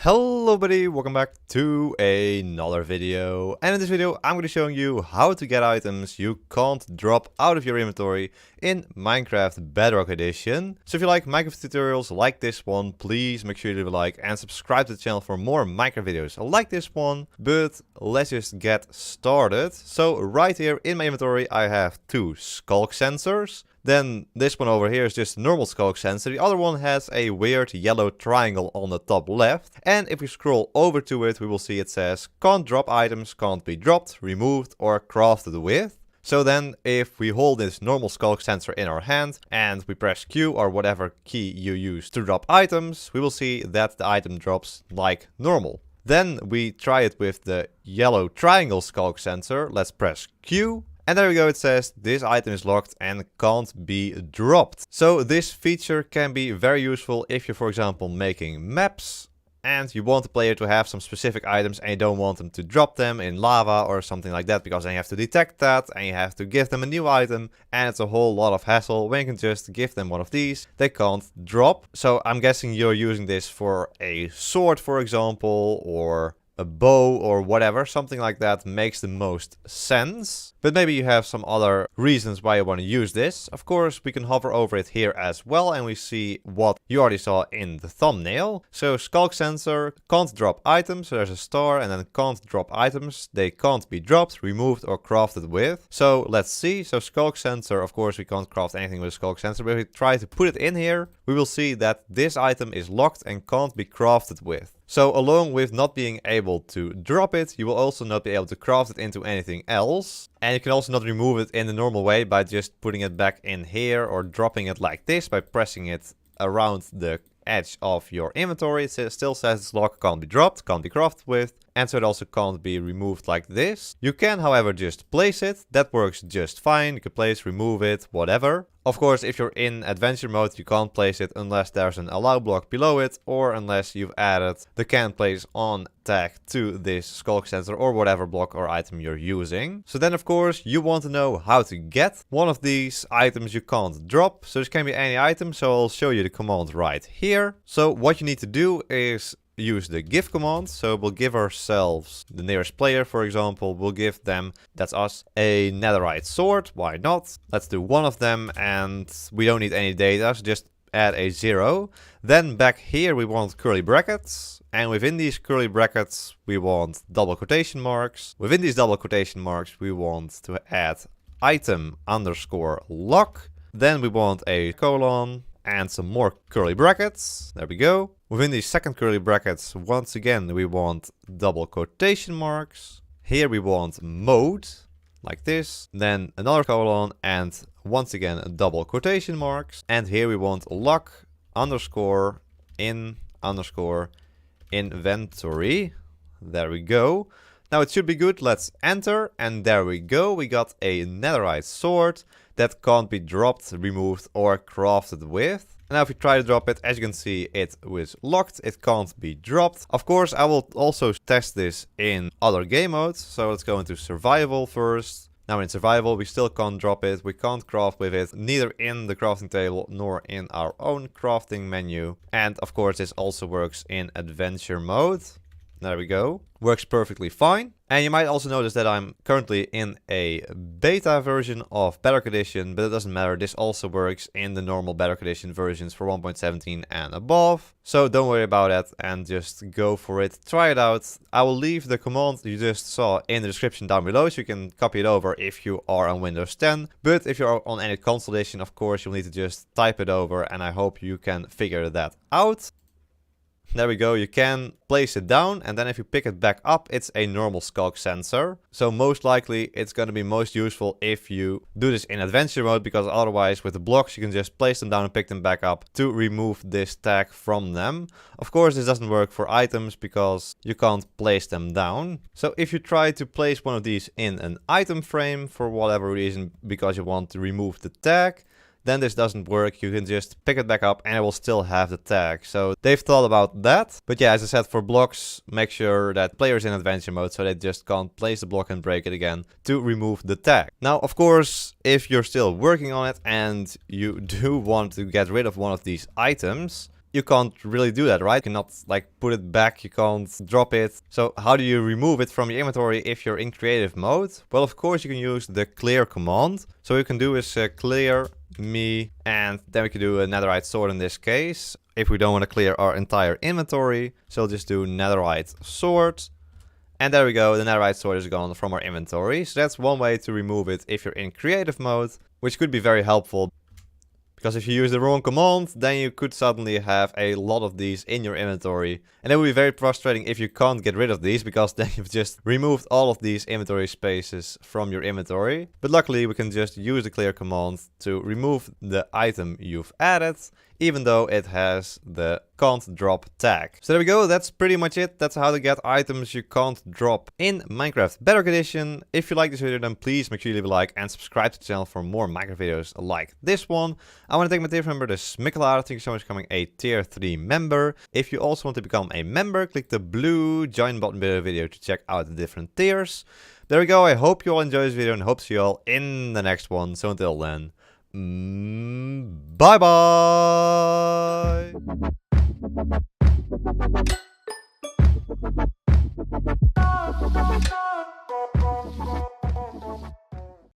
Hello buddy, welcome back to another video. And in this video I'm going to be showing you how to get items you can't drop out of your inventory in Minecraft Bedrock Edition. So if you like Minecraft tutorials like this one, please make sure you leave a like and subscribe to the channel for more Minecraft videos like this one. But let's just get started. So right here in my inventory I have two sculk sensors. Then this one over here is just a normal sculk sensor. The other one has a weird yellow triangle on the top left. And if we scroll over to it, we will see it says can't drop items, can't be dropped, removed or crafted with. So then if we hold this normal sculk sensor in our hand and we press Q or whatever key you use to drop items, we will see that the item drops like normal. Then we try it with the yellow triangle sculk sensor. Let's press Q. And there we go, it says this item is locked and can't be dropped. So this feature can be very useful if you're, for example, making maps and you want the player to have some specific items and you don't want them to drop them in lava or something like that, because then you have to detect that and you have to give them a new item and it's a whole lot of hassle. When you can just give them one of these, they can't drop. So I'm guessing you're using this for a sword, for example, or a bow or whatever, something like that makes the most sense. But maybe you have some other reasons why you want to use this. Of course, we can hover over it here as well and we see what you already saw in the thumbnail. So sculk sensor, can't drop items, so there's a star, and then can't drop items, they can't be dropped, removed or crafted with. So let's see. So sculk sensor, of course we can't craft anything with sculk sensor, but if we try to put it in here, we will see that this item is locked and can't be crafted with. So along with not being able to drop it, you will also not be able to craft it into anything else. And you can also not remove it in the normal way by just putting it back in here or dropping it like this by pressing it around the edge of your inventory. It still says it's locked, can't be dropped, can't be crafted with, and so it also can't be removed like this. You can, however, just place it. That works just fine. You can place, remove it, whatever. Of course, if you're in adventure mode, you can't place it unless there's an allow block below it, or unless you've added the can place on tag to this sculk sensor or whatever block or item you're using. So then, of course, you want to know how to get one of these items you can't drop. So this can be any item, so I'll show you the command right here. So what you need to do is use the give command. So we'll give ourselves the nearest player, for example. We'll give them, that's us, a netherite sword. Why not? Let's do one of them, and we don't need any data, so just add a 0. Then back here we want curly brackets, and within these curly brackets we want double quotation marks. Within these double quotation marks we want to add item underscore lock. Then we want a colon and some more curly brackets. There we go. Within these second curly brackets, once again, we want double quotation marks. Here we want mode, like this. Then another colon and once again, double quotation marks. And here we want lock underscore in underscore inventory. There we go. Now it should be good. Let's enter. And there we go. We got a netherite sword that can't be dropped, removed or crafted with. Now if we try to drop it, as you can see, it was locked, it can't be dropped. Of course, I will also test this in other game modes. So let's go into survival first. Now in survival, we still can't drop it, we can't craft with it, neither in the crafting table nor in our own crafting menu. And of course, this also works in adventure mode. There we go. Works perfectly fine. And you might also notice that I'm currently in a beta version of Bedrock Edition, but it doesn't matter. This also works in the normal Bedrock Edition versions for 1.17 and above. So don't worry about that and just go for it. Try it out. I will leave the command you just saw in the description down below, so you can copy it over if you are on Windows 10. But if you're on any console edition, of course, you'll need to just type it over, and I hope you can figure that out. There we go, you can place it down, and then if you pick it back up, it's a normal sculk sensor. So most likely it's going to be most useful if you do this in adventure mode, because otherwise with the blocks you can just place them down and pick them back up to remove this tag from them. Of course this doesn't work for items because you can't place them down. So if you try to place one of these in an item frame for whatever reason, because you want to remove the tag, then this doesn't work. You can just pick it back up and it will still have the tag. So they've thought about that. But yeah, as I said, for blocks, make sure that players in adventure mode, so they just can't place the block and break it again to remove the tag. Now, of course, if you're still working on it and you do want to get rid of one of these items, you can't really do that, right? You cannot like put it back, you can't drop it. So how do you remove it from your inventory if you're in creative mode? Well, of course you can use the clear command. So what you can do is clear me, and then we can do a netherite sword in this case, if we don't want to clear our entire inventory. So we'll just do netherite sword. And there we go, the netherite sword is gone from our inventory. So that's one way to remove it if you're in creative mode, which could be very helpful. Because if you use the wrong command, then you could suddenly have a lot of these in your inventory. And it would be very frustrating if you can't get rid of these, because then you've just removed all of these inventory spaces from your inventory. But luckily we can just use the clear command to remove the item you've added, even though it has the can't drop tag. So there we go, that's pretty much it. That's how to get items you can't drop in Minecraft Bedrock Edition. If you like this video, then please make sure you leave a like and subscribe to the channel for more Minecraft videos like this one. I want to thank my tier member, the Smikkelaar. Thank you so much for becoming a tier 3 member. If you also want to become a member, click the blue join button below the video to check out the different tiers. There we go, I hope you all enjoyed this video and hope to see you all in the next one. So until then, bye bye!